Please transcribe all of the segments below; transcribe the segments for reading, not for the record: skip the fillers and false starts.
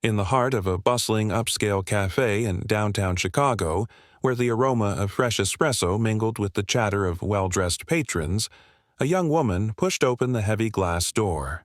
In the heart of a bustling upscale café in downtown Chicago, where the aroma of fresh espresso mingled with the chatter of well-dressed patrons, a young woman pushed open the heavy glass door.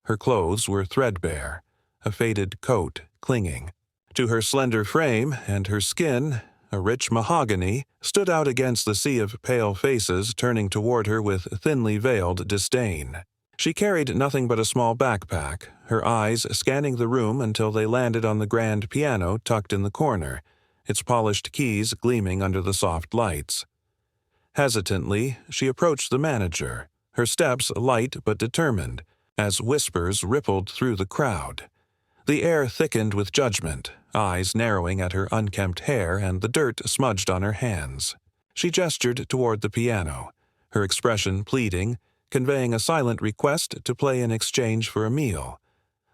Her clothes were threadbare, a faded coat clinging. To her slender frame and her skin, a rich mahogany stood out against the sea of pale faces turning toward her with thinly veiled disdain. She carried nothing but a small backpack, her eyes scanning the room until they landed on the grand piano tucked in the corner, its polished keys gleaming under the soft lights. Hesitantly, she approached the manager, her steps light but determined, as whispers rippled through the crowd. The air thickened with judgment, eyes narrowing at her unkempt hair and the dirt smudged on her hands. She gestured toward the piano, her expression pleading, conveying a silent request to play in exchange for a meal.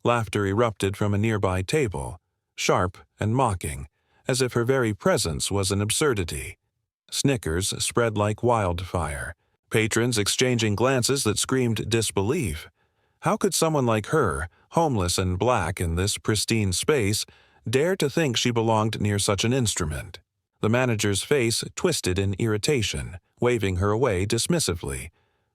Laughter erupted from a nearby table, sharp and mocking, as if her very presence was an absurdity. Snickers spread like wildfire, patrons exchanging glances that screamed disbelief. How could someone like her, homeless and black in this pristine space, dare to think she belonged near such an instrument? The manager's face twisted in irritation, waving her away dismissively.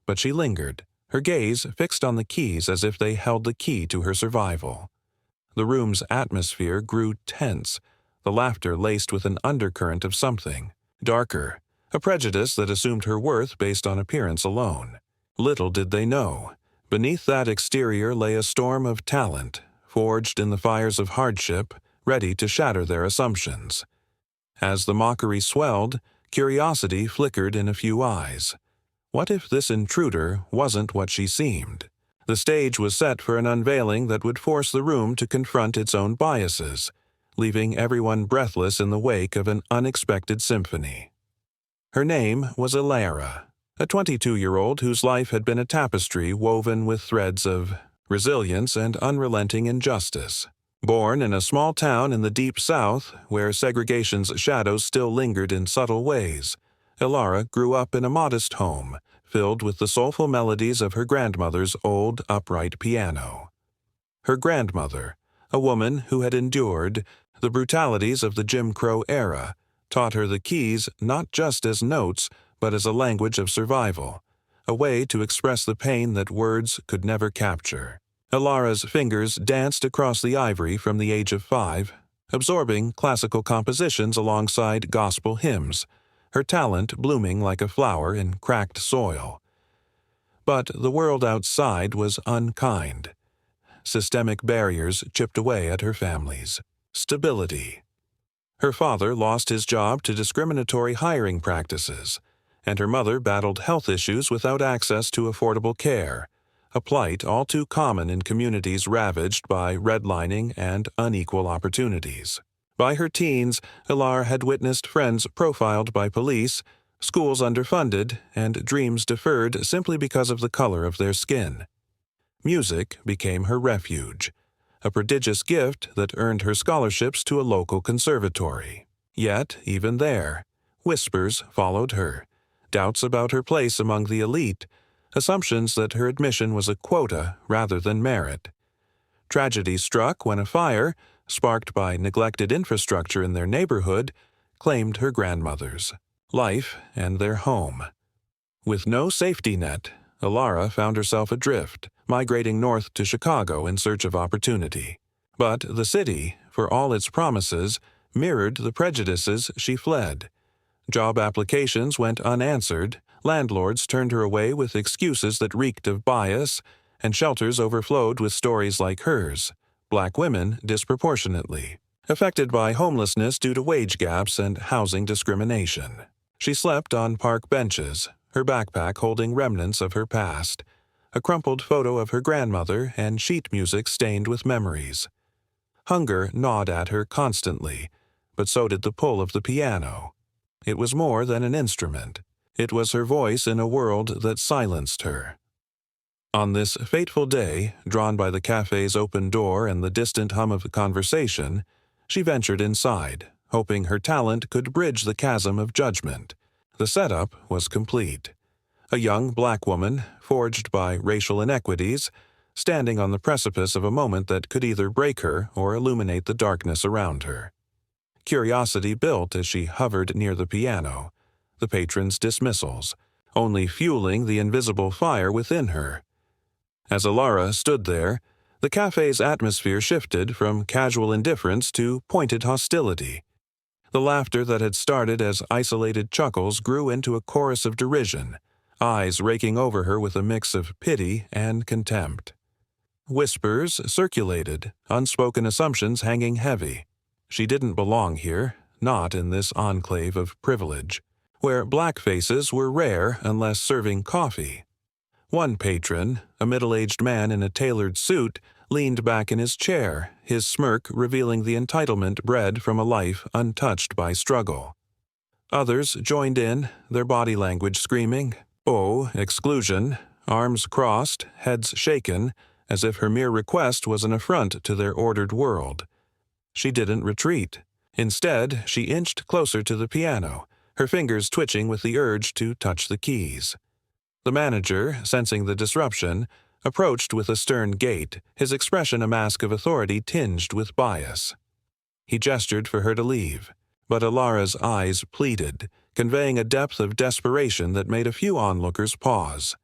But she lingered, her gaze fixed on the keys as if they held the key to her survival. The room's atmosphere grew tense, the laughter laced with an undercurrent of something darker, a prejudice that assumed her worth based on appearance alone. Little did they know, beneath that exterior lay a storm of talent, forged in the fires of hardship, ready to shatter their assumptions. As the mockery swelled, curiosity flickered in a few eyes. What if this intruder wasn't what she seemed? The stage was set for an unveiling that would force the room to confront its own biases, leaving everyone breathless in the wake of an unexpected symphony. Her name was Elara, a 22-year-old whose life had been a tapestry woven with threads of resilience and unrelenting injustice. Born in a small town in the deep South, where segregation's shadows still lingered in subtle ways, Elara grew up in a modest home, filled with the soulful melodies of her grandmother's old, upright piano. Her grandmother, a woman who had endured the brutalities of the Jim Crow era, taught her the keys not just as notes, but as a language of survival, a way to express the pain that words could never capture. Elara's fingers danced across the ivory from the age of 5, absorbing classical compositions alongside gospel hymns, her talent blooming like a flower in cracked soil. But the world outside was unkind. Systemic barriers chipped away at her family's stability. Her father lost his job to discriminatory hiring practices, and her mother battled health issues without access to affordable care, a plight all too common in communities ravaged by redlining and unequal opportunities. By her teens, Elara had witnessed friends profiled by police, schools underfunded, and dreams deferred simply because of the color of their skin. Music became her refuge, a prodigious gift that earned her scholarships to a local conservatory. Yet, even there, whispers followed her, doubts about her place among the elite, assumptions that her admission was a quota rather than merit. Tragedy struck when a fire, sparked by neglected infrastructure in their neighborhood, claimed her grandmother's life and their home. With no safety net, Elara found herself adrift, migrating north to Chicago in search of opportunity. But the city, for all its promises, mirrored the prejudices she fled. Job applications went unanswered, landlords turned her away with excuses that reeked of bias, and shelters overflowed with stories like hers, Black women disproportionately, affected by homelessness due to wage gaps and housing discrimination. She slept on park benches, her backpack holding remnants of her past, a crumpled photo of her grandmother and sheet music stained with memories. Hunger gnawed at her constantly, but so did the pull of the piano. It was more than an instrument. It was her voice in a world that silenced her. On this fateful day, drawn by the cafe's open door and the distant hum of conversation, she ventured inside, hoping her talent could bridge the chasm of judgment. The setup was complete. A young black woman, forged by racial inequities, standing on the precipice of a moment that could either break her or illuminate the darkness around her. Curiosity built as she hovered near the piano, the patron's dismissals, only fueling the invisible fire within her. As Elara stood there, the cafe's atmosphere shifted from casual indifference to pointed hostility. The laughter that had started as isolated chuckles grew into a chorus of derision, eyes raking over her with a mix of pity and contempt. Whispers circulated, unspoken assumptions hanging heavy. She didn't belong here, not in this enclave of privilege, where black faces were rare unless serving coffee. One patron, a middle-aged man in a tailored suit, leaned back in his chair, his smirk revealing the entitlement bred from a life untouched by struggle. Others joined in, their body language screaming, "Oh, exclusion," arms crossed, heads shaken, as if her mere request was an affront to their ordered world. She didn't retreat. Instead, she inched closer to the piano, her fingers twitching with the urge to touch the keys. The manager, sensing the disruption, approached with a stern gait, his expression a mask of authority tinged with bias. He gestured for her to leave, but Elara's eyes pleaded, conveying a depth of desperation that made a few onlookers pause.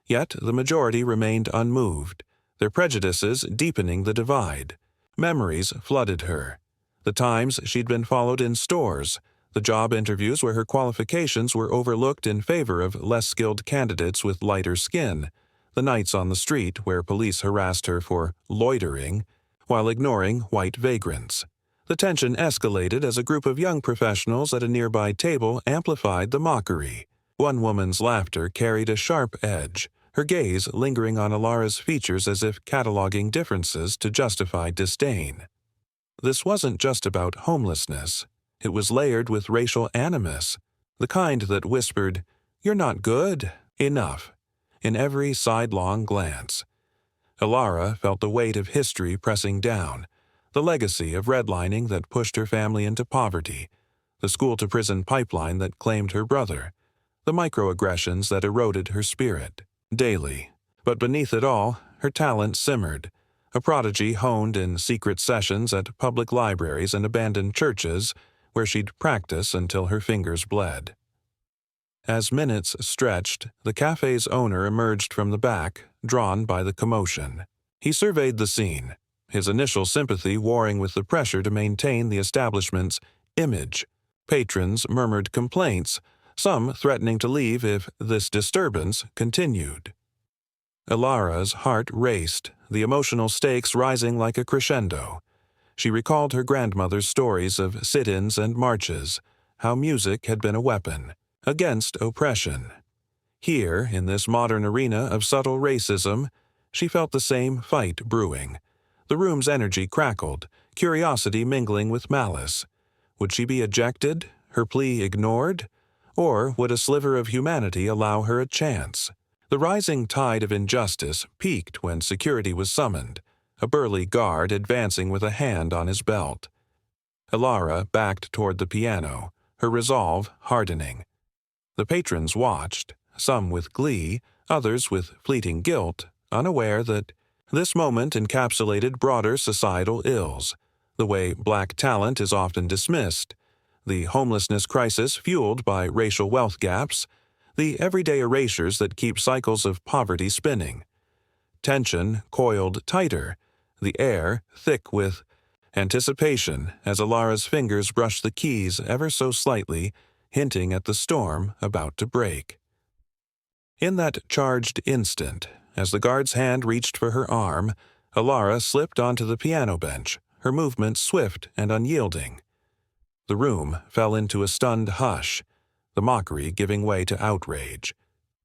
Yet the majority remained unmoved, their prejudices deepening the divide. Memories flooded her. The times she'd been followed in stores, the job interviews where her qualifications were overlooked in favor of less skilled candidates with lighter skin, the nights on the street where police harassed her for loitering while ignoring white vagrants. The tension escalated as a group of young professionals at a nearby table amplified the mockery. One woman's laughter carried a sharp edge, her gaze lingering on Elara's features as if cataloging differences to justify disdain. This wasn't just about homelessness. It was layered with racial animus, the kind that whispered, "You're not good enough," in every sidelong glance. Elara felt the weight of history pressing down, the legacy of redlining that pushed her family into poverty, the school-to-prison pipeline that claimed her brother, the microaggressions that eroded her spirit. Daily. But beneath it all, her talent simmered, a prodigy honed in secret sessions at public libraries and abandoned churches where she'd practice until her fingers bled. As minutes stretched, the cafe's owner emerged from the back, drawn by the commotion. He surveyed the scene, his initial sympathy warring with the pressure to maintain the establishment's image. Patrons murmured complaints, some threatening to leave if this disturbance continued. Elara's heart raced, the emotional stakes rising like a crescendo. She recalled her grandmother's stories of sit-ins and marches, how music had been a weapon against oppression. Here, in this modern arena of subtle racism, she felt the same fight brewing. The room's energy crackled, curiosity mingling with malice. Would she be ejected, her plea ignored? Or would a sliver of humanity allow her a chance? The rising tide of injustice peaked when security was summoned, a burly guard advancing with a hand on his belt. Elara backed toward the piano, her resolve hardening. The patrons watched, some with glee, others with fleeting guilt, unaware that this moment encapsulated broader societal ills, the way black talent is often dismissed, the homelessness crisis fueled by racial wealth gaps, the everyday erasures that keep cycles of poverty spinning. Tension coiled tighter, the air thick with anticipation as Elara's fingers brushed the keys ever so slightly, hinting at the storm about to break. In that charged instant, as the guard's hand reached for her arm, Elara slipped onto the piano bench, her movements swift and unyielding. The room fell into a stunned hush, the mockery giving way to outrage.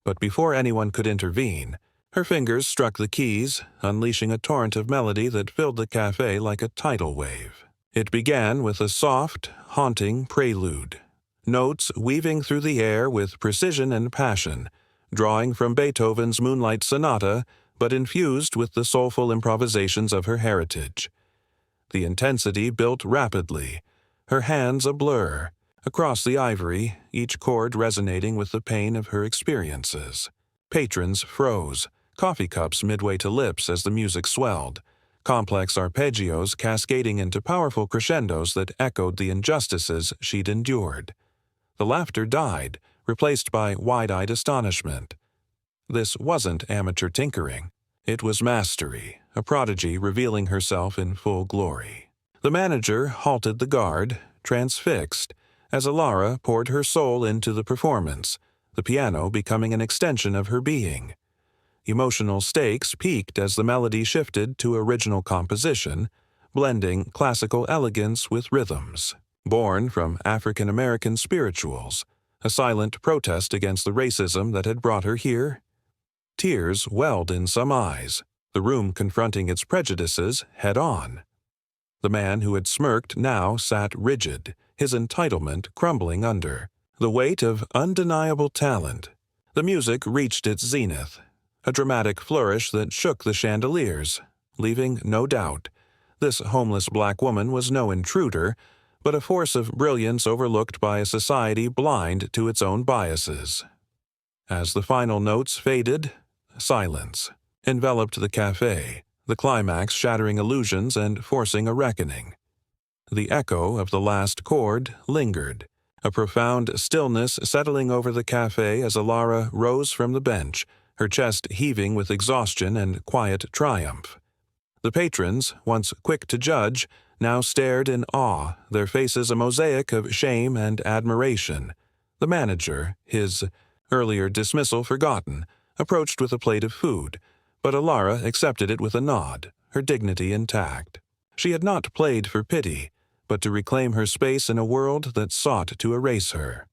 But before anyone could intervene, her fingers struck the keys, unleashing a torrent of melody that filled the café like a tidal wave. It began with a soft, haunting prelude, notes weaving through the air with precision and passion, drawing from Beethoven's Moonlight Sonata, but infused with the soulful improvisations of her heritage. The intensity built rapidly, her hands a blur, across the ivory, each chord resonating with the pain of her experiences. Patrons froze, coffee cups midway to lips as the music swelled, complex arpeggios cascading into powerful crescendos that echoed the injustices she'd endured. The laughter died, replaced by wide-eyed astonishment. This wasn't amateur tinkering. It was mastery, a prodigy revealing herself in full glory. The manager halted the guard, transfixed, as Elara poured her soul into the performance, the piano becoming an extension of her being. Emotional stakes peaked as the melody shifted to original composition, blending classical elegance with rhythms. Born from African American spirituals, a silent protest against the racism that had brought her here. Tears welled in some eyes, the room confronting its prejudices head-on. The man who had smirked now sat rigid, his entitlement crumbling under. The weight of undeniable talent. The music reached its zenith, a dramatic flourish that shook the chandeliers, leaving no doubt. This homeless black woman was no intruder, but a force of brilliance overlooked by a society blind to its own biases. As the final notes faded, silence enveloped the café, the climax shattering illusions and forcing a reckoning. The echo of the last chord lingered, a profound stillness settling over the café as Elara rose from the bench, her chest heaving with exhaustion and quiet triumph. The patrons, once quick to judge, now stared in awe, their faces a mosaic of shame and admiration. The manager, his earlier dismissal forgotten, approached with a plate of food, but Elara accepted it with a nod, her dignity intact. She had not played for pity, but to reclaim her space in a world that sought to erase her.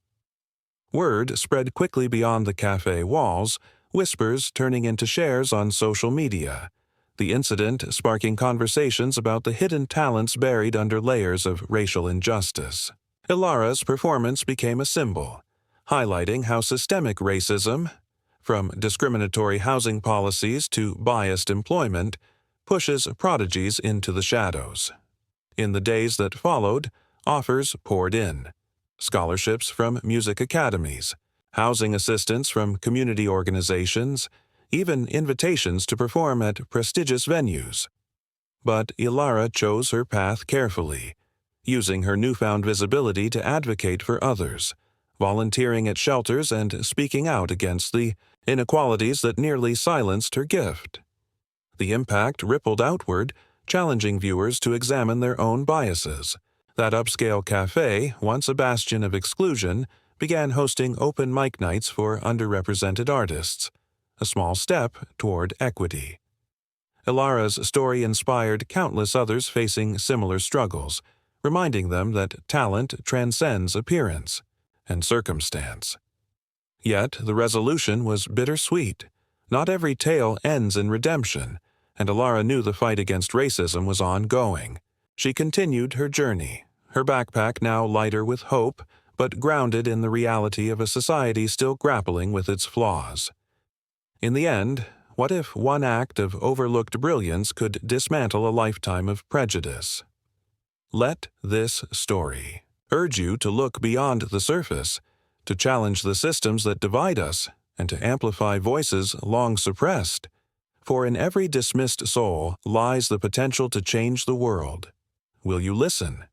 Word spread quickly beyond the cafe walls, whispers turning into shares on social media, the incident sparking conversations about the hidden talents buried under layers of racial injustice. Elara's performance became a symbol, highlighting how systemic racism, from discriminatory housing policies to biased employment, pushes prodigies into the shadows. In the days that followed, offers poured in. Scholarships from music academies, housing assistance from community organizations, even invitations to perform at prestigious venues. But Elara chose her path carefully, using her newfound visibility to advocate for others, volunteering at shelters and speaking out against the inequalities that nearly silenced her gift. The impact rippled outward, challenging viewers to examine their own biases. That upscale cafe, once a bastion of exclusion, began hosting open mic nights for underrepresented artists, a small step toward equity. Elara's story inspired countless others facing similar struggles, reminding them that talent transcends appearance and circumstance. Yet the resolution was bittersweet. Not every tale ends in redemption, and Elara knew the fight against racism was ongoing. She continued her journey, her backpack now lighter with hope, but grounded in the reality of a society still grappling with its flaws. In the end, what if one act of overlooked brilliance could dismantle a lifetime of prejudice? Let this story urge you to look beyond the surface, to challenge the systems that divide us, and to amplify voices long suppressed. For in every dismissed soul lies the potential to change the world. Will you listen?